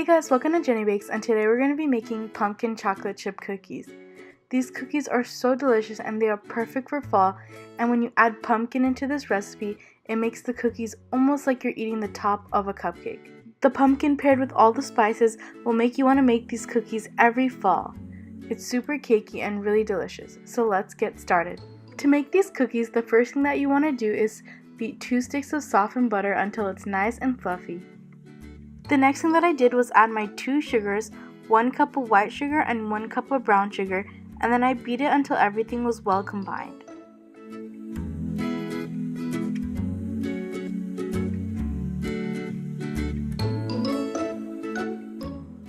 Hey guys, welcome to Jenny Bakes, and today we're going to be making pumpkin chocolate chip cookies. These cookies are so delicious and they are perfect for fall, and when you add pumpkin into this recipe, it makes the cookies almost like you're eating the top of a cupcake. The pumpkin paired with all the spices will make you want to make these cookies every fall. It's super cakey and really delicious, so let's get started. To make these cookies, the first thing that you want to do is beat 2 sticks of softened butter until it's nice and fluffy. The next thing that I did was add my 2 sugars, 1 cup of white sugar and 1 cup of brown sugar, and then I beat it until everything was well combined.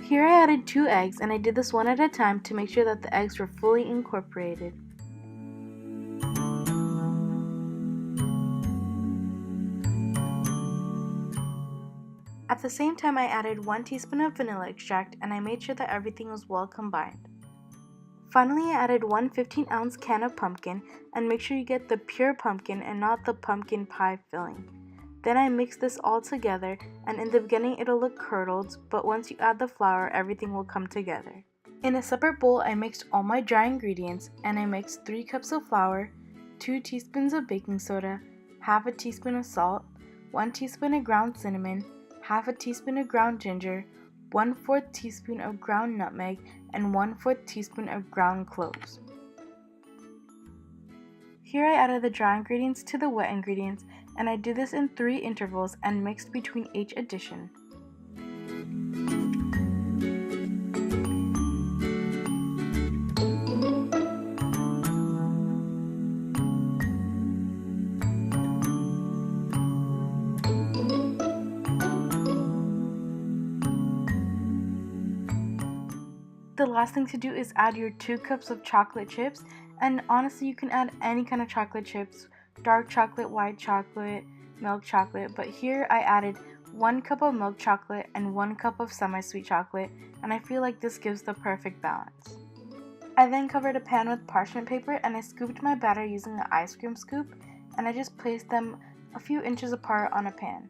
Here I added 2 eggs, and I did this one at a time to make sure that the eggs were fully incorporated. At the same time, I added 1 teaspoon of vanilla extract, and I made sure that everything was well combined. Finally, I added 1 15-ounce can of pumpkin, and make sure you get the pure pumpkin and not the pumpkin pie filling. Then I mixed this all together, and in the beginning it'll look curdled, but once you add the flour, everything will come together. In a separate bowl, I mixed all my dry ingredients, and I mixed 3 cups of flour, 2 teaspoons of baking soda, half a teaspoon of salt, 1 teaspoon of ground cinnamon, half a teaspoon of ground ginger, 1/4 teaspoon of ground nutmeg, and 1/4 teaspoon of ground cloves. Here I added the dry ingredients to the wet ingredients, and I did this in 3 intervals and mixed between each addition. The last thing to do is add your 2 cups of chocolate chips, and honestly you can add any kind of chocolate chips, dark chocolate, white chocolate, milk chocolate, but here I added 1 cup of milk chocolate and 1 cup of semi-sweet chocolate, and I feel like this gives the perfect balance. I then covered a pan with parchment paper, and I scooped my batter using an ice cream scoop, and I just placed them a few inches apart on a pan.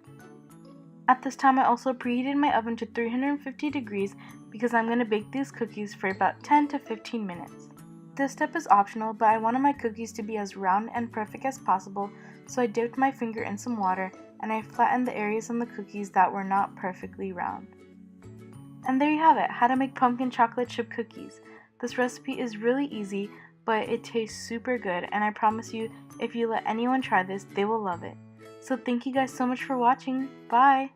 At this time, I also preheated my oven to 350 degrees because I'm going to bake these cookies for about 10 to 15 minutes. This step is optional, but I wanted my cookies to be as round and perfect as possible, so I dipped my finger in some water and I flattened the areas on the cookies that were not perfectly round. And there you have it, how to make pumpkin chocolate chip cookies. This recipe is really easy, but it tastes super good, and I promise you, if you let anyone try this, they will love it. So thank you guys so much for watching. Bye!